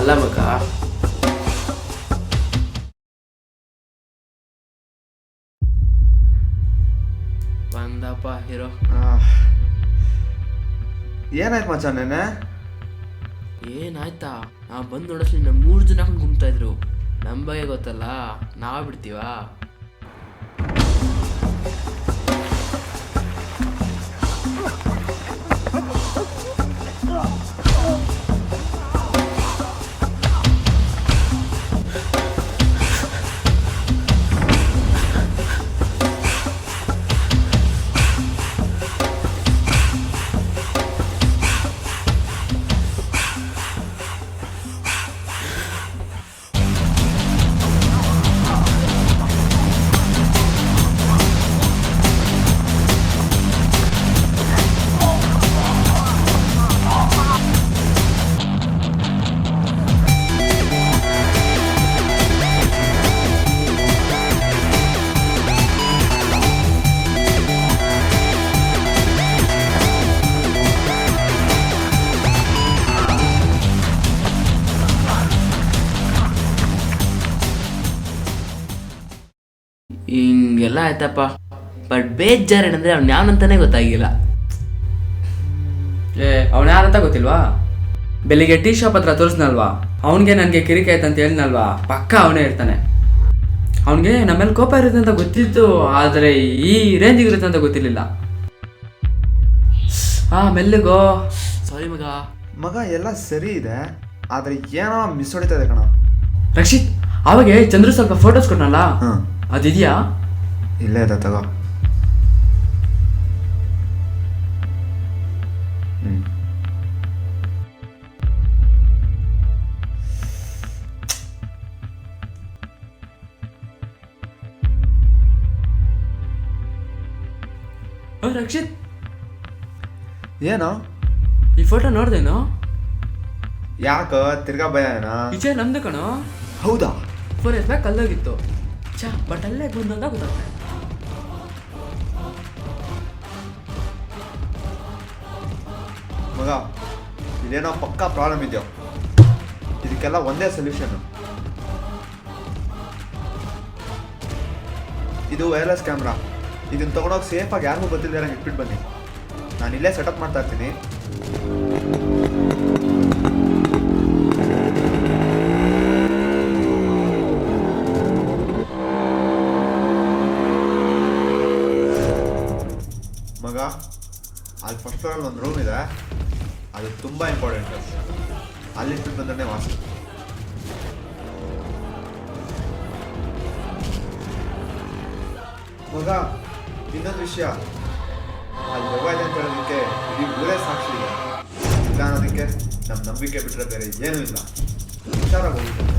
Speaker 2: ಅಲ್ಲ ಮಗ, ಬಂದಪ್ಪ ಹೀರೋ.
Speaker 4: ಏನಾಯ್ತು ಮಚ್ಚ ನೆನೆ?
Speaker 2: ಏನಾಯ್ತಾ? ನಾವು ಬಂದು ನೋಡೋಷ್ಟು 3 ಜನ ಗುಮ್ತಾ ಇದ್ರು. ನಮ್ಮ ಬಗ್ಗೆ ಗೊತ್ತಲ್ಲ, ನಾವು ಬಿಡ್ತೀವಾ? ನಿಮಗೆಲ್ಲ ಆಯ್ತಪ್ಪ, ಬಟ್ ಬೇಜಾರೇನಂದರೆ ಅವ್ನು ಯಾವನಂತಾನೆ ಗೊತ್ತಾಗಿಲ್ಲ.
Speaker 3: ಅವನು ಯಾರಂತ ಗೊತ್ತಿಲ್ವಾ? ಬೆಳಿಗ್ಗೆ ಟೀ ಶಾಪ್ ಹತ್ರ ತೋರಿಸ್ನಲ್ವಾ, ಅವನಿಗೆ ನನಗೆ ಕಿರಿಕೆ ಆಯ್ತಂತ ಹೇಳಿದ್ನಲ್ವಾ, ಪಕ್ಕ ಅವನೇ ಇರ್ತಾನೆ. ಅವನಿಗೆ ನಮ್ಮೇಲೆ ಕೋಪ ಇರುತ್ತೆ ಅಂತ ಗೊತ್ತಿತ್ತು, ಆದರೆ ಈ ರೇಂಜಿಗೆ ಇರುತ್ತೆ ಅಂತ ಗೊತ್ತಿರಲಿಲ್ಲ. ಮೆಲ್ಲಿಗೋ.
Speaker 2: ಸಾರಿ ಮಗ.
Speaker 4: ಮಗ ಎಲ್ಲ ಸರಿ ಇದೆ, ಆದರೆ ಏನೋ ಮಿಸ್ ಹೊಡಿತಾ ಇದೆ ಕಣ.
Speaker 3: ರಕ್ಷಿತ್, ಅವಾಗೆ ಚಂದ್ರು ಸ್ವಲ್ಪ ಫೋಟೋಸ್ ಕೊಟ್ಟನಲ್ಲ,
Speaker 4: ಹಾಂ
Speaker 3: ಅದಿದೆಯಾ?
Speaker 4: ಇಲ್ಲೇ ಇದೆ, ತಗೋ.
Speaker 3: ರಕ್ಷಿತ್,
Speaker 4: ಏನೋ
Speaker 3: ಈ ಫೋಟೋ ನೋಡ್ದೇನೋ?
Speaker 4: ಯಾಕ ತಿರ್ಗಾ ಭಯನಾ?
Speaker 3: ಈಚೆ ನಮ್ದು ಕಣೋ.
Speaker 4: ಹೌದಾ?
Speaker 3: 4 years ಬ್ಯಾಕ್ ಕಲ್ಲೋಗಿತ್ತು. ಬಟ್ ಅಲ್ಲೇ ಬಂದಂತ ಗೊತ್ತಾಗ್ತದೆ.
Speaker 4: ಮಗ, ಇದೇನೋ ಪಕ್ಕಾ ಪ್ರಾಬ್ಲಮ್ ಇದೆಯೋ. ಇದಕ್ಕೆಲ್ಲ ಒಂದೇ ಸೊಲ್ಯೂಷನ್. ಇದು ವೈರ್ಲೆಸ್ ಕ್ಯಾಮ್ರಾ. ಇದನ್ನ ತೊಗೊಂಡೋಗಿ ಸೇಫಾಗಿ ಯಾರಿಗೂ ಗೊತ್ತಿಲ್ಲದೆ ಇಟ್ಬಿಟ್ಟು ಬನ್ನಿ. ನಾನು ಇಲ್ಲೇ ಸೆಟಪ್ ಮಾಡ್ತಾ ಇರ್ತೀನಿ. ಮಗ, ಅಲ್ಲಿ ಫಸ್ಟ್ ಫ್ಲೋರಲ್ಲಿ ಒಂದು ರೂಮ್ ಇದೆ, ಅದು ತುಂಬ ಇಂಪಾರ್ಟೆಂಟ್. ಅಲ್ಲಿಟ್ಟು ಬಂದ್ರೆ ವಾಸ್ತು. ಮಗ, ಇನ್ನೊಂದು ವಿಷಯ, ಅಲ್ಲಿ ದೆವ್ವ ಇದೆ ಅಂತ ಹೇಳೋದಕ್ಕೆ ಇಡೀ ಊರೇ ಸಾಕ್ಷಿ ಇದೆ. ಇಲ್ಲ ಅನ್ನೋದಕ್ಕೆ ನಮ್ಮ ನಂಬಿಕೆ ಬಿಟ್ಟರೆ ಬೇರೆ ಏನೂ ಇಲ್ಲ. ಹುಷಾರಾಗಿ ಹೋಗ್ಬೇಕು.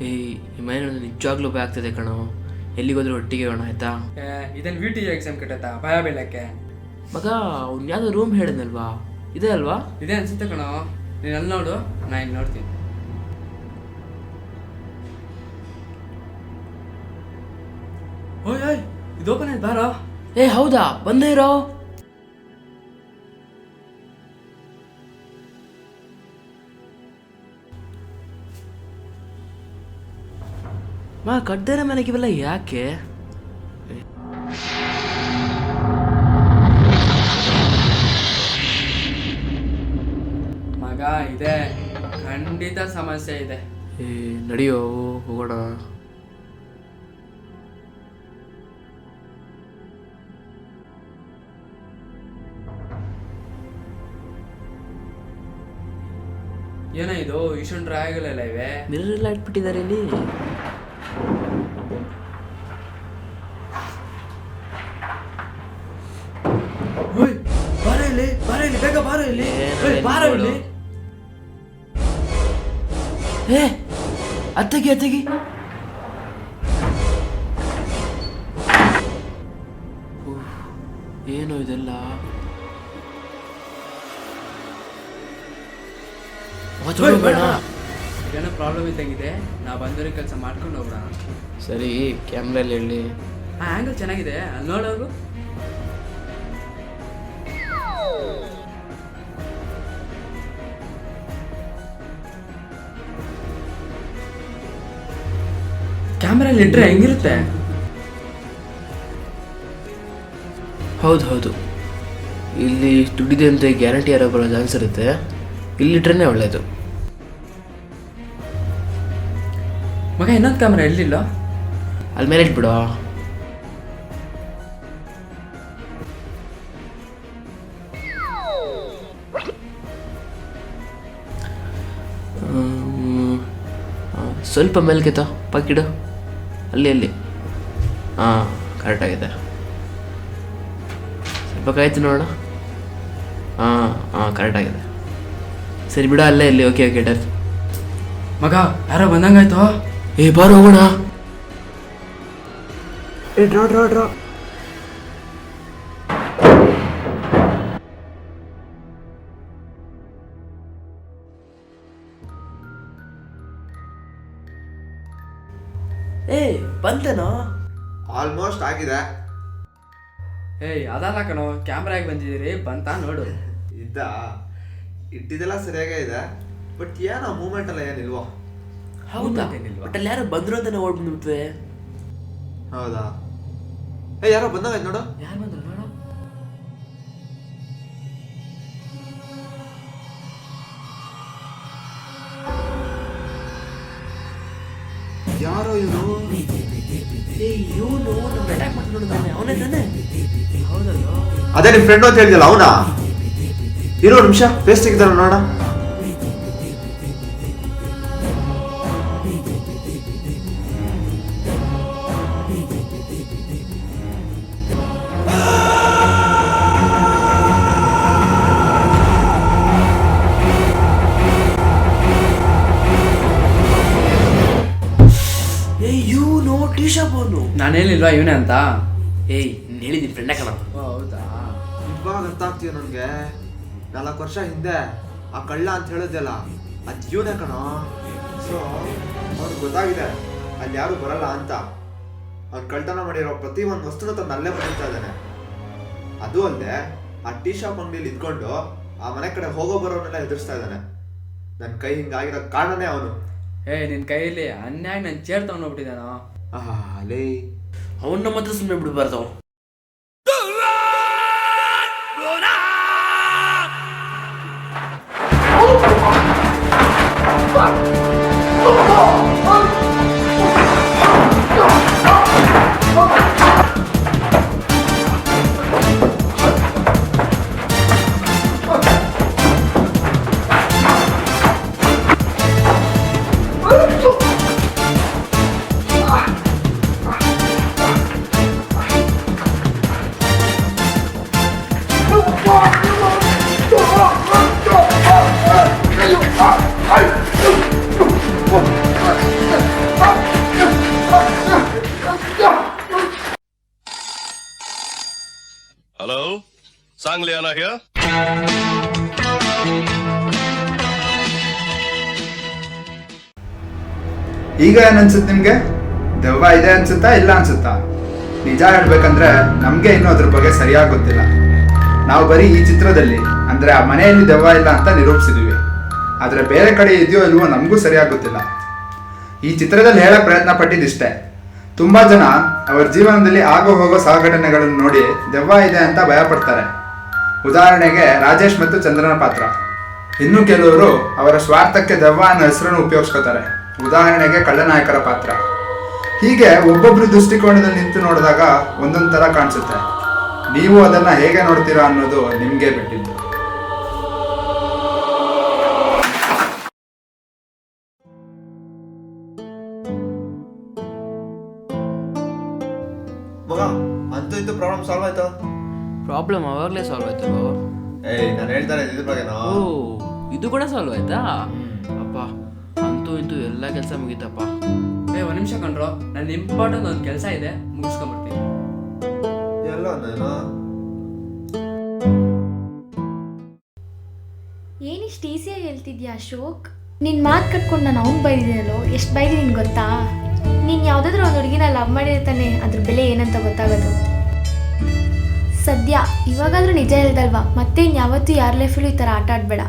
Speaker 2: ಈ ಮನೆ ನಿಜವಾಗ್ಲೂ ಭಯ ಆಗ್ತದೆ ಕಣೋ. ಎಲ್ಲಿಗೋದ್ರೂ ಒಟ್ಟಿಗೆ ಹೋಗೋಣ ಆಯ್ತಾ?
Speaker 3: ಇದನ್ನು VT ಎಕ್ಸಾಮ್ ಕಟ್ಟತ್ತಾ ಭಯ ಬೀಳಕ್ಕೆ?
Speaker 2: ಮಗ, ಅವ್ನು ಯಾವುದೋ ರೂಮ್ ಹೇಳಿದ್ನಲ್ವಾ, ಇದೆ ಅಲ್ವಾ?
Speaker 3: ಇದೇ ಅನ್ಸುತ್ತೆ ಕಣೋ. ನೀನು ಅಲ್ಲಿ ನೋಡು, ನಾನು ಇಲ್ಲಿ ನೋಡ್ತೀನಿ. ಓಯ್ ಇದು ಓಪನ್ ಆಯ್ತು, ಬಾರೋ.
Speaker 2: ಹೌದಾ? ಬಂದೇ ಇರೋ. ಕಡ್ದೇರ ಮನೆಗೆ ಇವೆಲ್ಲ ಯಾಕೆ?
Speaker 3: ಮಗ, ಇದೆ ಖಂಡಿತ ಸಮಸ್ಯೆ ಇದೆ.
Speaker 2: ನಡಿಯೋ, ಹೋಗೋಣ.
Speaker 3: ಏನೋ ಇದು ಇಷ್ಟೊಂದು ಡ್ರಾಯಗಳೆಲ್ಲ ಇವೆ.
Speaker 2: ಮಿರರ್ ಎಲ್ಲ ಇಟ್ಬಿಟ್ಟಿದ್ದಾರೆ ಇಲ್ಲಿ.
Speaker 3: ಬಾರೋ ಇಲ್ಲಿ, ಬೇಗ ಬಾರೋ ಇಲ್ಲಿ, ಬಾರೋ ಇಲ್ಲಿ.
Speaker 2: ಅತ್ತಗಿ ಏನೋ ಇದೆಲ್ಲ.
Speaker 3: ಏನೋ ಪ್ರಾಬ್ಲಮ್ ಇದ್ದಂಗಿದೆ. ನಾವು ಬಂದವ್ರ ಕೆಲಸ ಮಾಡ್ಕೊಂಡು ಹೋಗ್ಬಿಡೋಣ.
Speaker 2: ಸರಿ, ಕ್ಯಾಮ್ರಲ್ಲಿ ಹೇಳಿ.
Speaker 3: ಆ್ಯಂಗಲ್ ಚೆನ್ನಾಗಿದೆ, ಅಲ್ಲಿ ನೋಡೋಗು. ಕ್ಯಾಮ್ರಲ್ಲಿ ಇಟ್ರೆ ಹೆಂಗಿರುತ್ತೆ?
Speaker 2: ಹೌದು, ಇಲ್ಲಿ ದುಡ್ಡಿದೆ ಅಂತ ಗ್ಯಾರಂಟಿ ಯಾರೋ ಬರೋ ಚಾನ್ಸ್ ಇರುತ್ತೆ. ಇಲ್ಲಿಟ್ರೆ ಒಳ್ಳೇದು.
Speaker 3: ಮಗ, ಇನ್ನೊಂದು ಕ್ಯಾಮ್ರಾ ಎಲ್ಲಿಲ್ಲ?
Speaker 2: ಅಲ್ಲಿ ಮೇಲೆ ಇಟ್ಬಿಡೋ. ಸ್ವಲ್ಪ ಮೇಲ್ಕೆತ ಪಕ್ಕಿಡು. ಅಲ್ಲಿ ಹಾಂ, ಕರೆಕ್ಟಾಗಿದೆ. ಸ್ವಲ್ಪ ಕಾಯ್ತು ನೋಡೋಣ. ಹಾಂ ಕರೆಕ್ಟಾಗಿದೆ. ಸರಿ ಬಿಡ, ಅಲ್ಲೇ ಇಲ್ಲಿ. Okay done.
Speaker 3: ಮಗ, ಯಾರೋ ಬಂದಂಗಾಯ್ತು.
Speaker 2: ಬಾರೋ ಹೋಗೋಣ.
Speaker 3: ಡ್ರಾ
Speaker 2: ಏ ಬಂತೇನೋ?
Speaker 4: ಆಲ್ಮೋಸ್ಟ್ ಆಗಿದೆ.
Speaker 3: ಏಯ್ ಅದಲ್ಲ ಕಣೋ, ಕ್ಯಾಮ್ರಾಗೆ ಬಂದಿದ್ದೀರಿ ಬಂತ ನೋಡು.
Speaker 4: ಇದ್ದ ಇಟ್ಟಿದ್ದೆಲ್ಲ ಸರಿಯಾಗೇ ಇದೆ, ಬಟ್ ಏನೋ ಮೂಮೆಂಟ್ ಎಲ್ಲ ಏನಿಲ್ವೋ.
Speaker 2: ಹೌದಾ? ಬಟ್ ಅಲ್ಲಿ ಯಾರು ಬಂದ್ರು ಅಂತ ನಾವು ಓಡ್ಬಿಡ್ತೇವೆ.
Speaker 4: ಹೌದಾ? ಯಾರೋ ಬಂದಾಗ ನೋಡು.
Speaker 2: ಯಾರು ಬಂದ್ರು ನೋಡು.
Speaker 4: ಯಾರೋ ಇವನು?
Speaker 2: ಏ ಇವನು ನಮ್ಮ ಅಟ್ಯಾಕ್ ಮಾಡಿ ನೋಡಿದಾನೆ, ಅವನೇ ತಾನೆ? ಹೌದಲ್ವಾ?
Speaker 4: ಅದೇ ನಿಮ್ ಫ್ರೆಂಡ್ ಅಂತ ಹೇಳಿದ್ಯಲ್ಲ ಅವನಾ? ಇರೋ ನಿಮಿಷ ಫೇಸ್ ತೆಗಿದಾರ ನೋಡ.
Speaker 2: ಏ ಇವನು ಟೀ ಶಾಪ್ ಅವನು.
Speaker 3: ನಾನು ಹೇಳಿಲ್ವಾ ಇವನೇ ಅಂತ?
Speaker 2: ಏಯ್ ಹೇಳಿದ್ದೀನಿ ಫ್ರೆಂಡೇ ಕಣ.
Speaker 3: ಹೌದಾ?
Speaker 4: ಇವಾಗ ಅರ್ಥ ಆಗ್ತೀಯ ನನಗೆ. 4 ವರ್ಷ ಹಿಂದೆ ಆ ಕಳ್ಳ ಅಂತ ಹೇಳಿದ್ಯಲ್ಲ, ಅದು ಇವನೇ ಕಣೋ. ಸೊ ಅವ್ನಿಗೆ ಗೊತ್ತಾಗಿದೆ ಅಲ್ಲಿ ಯಾರು ಬರಲ್ಲ ಅಂತ. ಅವ್ನು ಕಳ್ತನ ಮಾಡಿರೋ ಪ್ರತಿ ಒಂದು ವಸ್ತುನ ತಂದು ಅಲ್ಲೇ ಬಂದಿರ್ತಾ ಇದ್ದಾನೆ. ಅದು ಅಲ್ಲದೆ ಆ ಟೀ ಶಾಪ್ ಅಂಗಡಿಯಲ್ಲಿ ಇದ್ಕೊಂಡು ಆ ಮನೆ ಕಡೆ ಹೋಗೋ ಬರೋನೆಲ್ಲ ಎದುರಿಸ್ತಾ ಇದ್ದಾನೆ. ನನ್ನ ಕೈ ಹಿಂಗಾಗಿರೋ ಕಾರಣನೇ ಅವನು.
Speaker 3: ನಿನ್ನ ಕೈಯಲ್ಲಿ ಅನ್ಯಾಯ ನನ್ನ ಚೇರ್ ತಗೊಂಡೋಗ್ಬಿಟ್ಟಿದ್ದಾನೋ.
Speaker 4: ಅಲೇ
Speaker 2: ಅವನ್ನ ನಮ್ಮ ಹತ್ರ ಸುಮ್ಮನೆ ಬಿಡಬಾರ್ದು.
Speaker 10: Hello? Sangliana here?
Speaker 1: ಈಗ ಏನನ್ಸುತ್ತೆ ನಿಮ್ಗೆ? ದೆವ್ವ ಇದೆ ಅನ್ಸುತ್ತಾ ಇಲ್ಲ ಅನ್ಸುತ್ತಾ? ನಿಜ ಹೇಳ್ಬೇಕಂದ್ರೆ ನಮ್ಗೆ ಇನ್ನೂ ಅದ್ರ ಬಗ್ಗೆ ಸರಿಯಾಗಿ ಗೊತ್ತಿಲ್ಲ. ನಾವು ಬರೀ ಈ ಚಿತ್ರದಲ್ಲಿ ಅಂದ್ರೆ ಆ ಮನೆಯಲ್ಲಿ ದೆವ್ವ ಇಲ್ಲ ಅಂತ ನಿರೂಪಿಸಿದ್ವಿ. ಆದ್ರೆ ಬೇರೆ ಕಡೆ ಇದೆಯೋ ಇಲ್ವೋ ನಮಗೂ ಸರಿಯಾಗಿ ಗೊತ್ತಿಲ್ಲ. ಈ ಚಿತ್ರದಲ್ಲಿ ಹೇಳಕ್ ಪ್ರಯತ್ನ ಪಟ್ಟಿದ್ದಿಷ್ಟೇ. ತುಂಬಾ ಜನ ಅವರ ಜೀವನದಲ್ಲಿ ಆಗೋ ಹೋಗೋ ಸಹಘಟನೆಗಳನ್ನು ನೋಡಿ ದೆವ್ವ ಇದೆ ಅಂತ ಭಯ ಪಡ್ತಾರೆ. ಉದಾಹರಣೆಗೆ ರಾಜೇಶ್ ಮತ್ತು ಚಂದ್ರನ ಪಾತ್ರ. ಇನ್ನು ಕೆಲವರು ಅವರ ಸ್ವಾರ್ಥಕ್ಕೆ ದೆವ್ವ ಅನ್ನೋ ಹೆಸರನ್ನು ಉಪಯೋಗಿಸ್ಕೋತಾರೆ. ಉದಾಹರಣೆಗೆ ಕಳ್ಳನಾಯಕರ ಪಾತ್ರ. ಹೀಗೆ ಒಬ್ಬೊಬ್ರು ದೃಷ್ಟಿಕೋನದಲ್ಲಿ ನಿಂತು ನೋಡಿದಾಗ ಒಂದೊಂದು ಥರ ಕಾಣಿಸುತ್ತೆ. ನೀವು ಅದನ್ನ ಹೇಗೆ ನೋಡ್ತೀರಾ ಅನ್ನೋದು ನಿಮ್ಗೆ ಬಿಟ್ಟಿದ್ದು.
Speaker 4: ಮಗ ಅಂತೂ ಇಂತೂ ಪ್ರಾಬ್ಲಮ್ ಸಾಲ್ವ್ ಆಯ್ತು.
Speaker 2: ಪ್ರಾಬ್ಲಮ್ ಅವಾಗಲೇ ಸಾಲ್ವ್ ಆಯ್ತು.
Speaker 4: ನಾನು ಹೇಳ್ತಾರೆ ಇದ್ರ ಬಗ್ಗೆನೋ.
Speaker 2: ಓ ಇದು ಕೂಡ ಸಾಲ್ವ್ ಆಯ್ತಾ? ಅಪ್ಪ ಅಂತೂ ಇಂತೂ ಎಲ್ಲ ಕೆಲಸ ಮುಗೀತಪ್ಪ.
Speaker 3: ಒಂದು ನಿಮಿಷ ಕಂಡ್ರೋ, ನನ್ನ ಇಂಪಾರ್ಟೆಂಟ್ ಒಂದು ಕೆಲಸ ಇದೆ, ಮುಗಿಸ್ಕೊಂಡ್ಬರ್ತೀನಿ.
Speaker 4: ಎಲ್ಲ ನಾನು
Speaker 9: ಏನಿಷ್ಟು ಈಸಿಯಾಗಿ ಹೇಳ್ತಿದ್ಯಾ ಅಶೋಕ್? ನಿನ್ನ ಮಾತು ಕಟ್ಕೊಂಡು ನಾನು ಅವ್ನು ಬೈದಿದ್ದೀನಲ್ಲೋ, ಎಷ್ಟು ಬೈದಿದ್ದೀನಿ ಗೊತ್ತಾ? ನೀನು ಯಾವುದಾದ್ರೂ ಒಂದು ಹುಡುಗಿನ ಲವ್ ಮಾಡಿರ್ತಾನೆ, ಅದ್ರ ಬೆಲೆ ಏನಂತ ಗೊತ್ತಾಗೋದು. ಸದ್ಯ ಇವಾಗಾದ್ರೂ ನಿಜ ಹೇಳ್ದಲ್ವಾ, ಮತ್ತೆ ಇನ್ಯಾವತ್ತೂ ಯಾರ ಲೈಫಲ್ಲೂ ಈ ಥರ ಆಟ ಆಡಬೇಡ.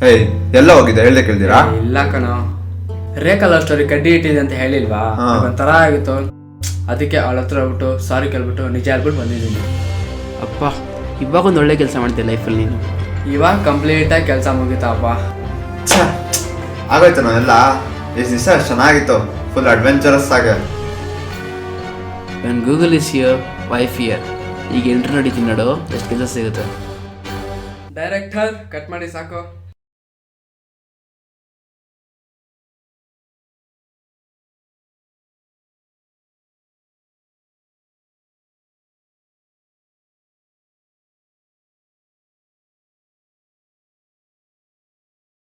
Speaker 4: ಏಯ್ ಎಲ್ಲ ಹೋಗಿದೆ ಹೇಳ್ದೆ ಕೇಳ್ತೀರಾ?
Speaker 3: ಇಲ್ಲ ಕಣೋ, ರೇಖಾ ಲವ್ ಸ್ಟೋರಿ ಕಡ್ಡಿ ಇಟ್ಟಿದೆ ಅಂತ ಹೇಳಿಲ್ವಾ,
Speaker 4: ಹಾ.
Speaker 3: ಒಂಥರ ಆಗಿತ್ತು. ಅದಕ್ಕೆ ಅವಳ ಹತ್ರ ಹೋಗ್ಬಿಟ್ಟು ಸಾರಿ ಕೇಳ್ಬಿಟ್ಟು ನಿಜ ಹೇಳ್ಬಿಟ್ಟು ಬಂದಿದ್ದೀನಿ.
Speaker 2: ಅಪ್ಪ ಇವಾಗ ಒಂದು ಒಳ್ಳೆ ಕೆಲಸ ಮಾಡ್ತೀಯ ಲೈಫಲ್ಲಿ ನೀನು.
Speaker 3: ಇವಾಗ ಕಂಪ್ಲೀಟಾಗಿ ಕೆಲಸ ಮುಗೀತಪ್ಪ.
Speaker 4: ಆಗೋಯ್ತು ನಾವೆಲ್ಲ ಎಷ್ಟು ದಿವಸ ಚೆನ್ನಾಗಿತ್ತು, ಫುಲ್ ಅಡ್ವೆಂಚರಸ್ ಆಗ.
Speaker 2: When Google is here wife here. ಈಗ ಎಂಟ್ರ್ ನಡೀತೀನಿ ನೋಡು, ಎಷ್ಟು ಕೆಲಸ ಸಿಗುತ್ತೆ.
Speaker 3: ಡೈರೆಕ್ಟರ್ ಕಟ್ ಮಾಡಿ ಸಾಕು.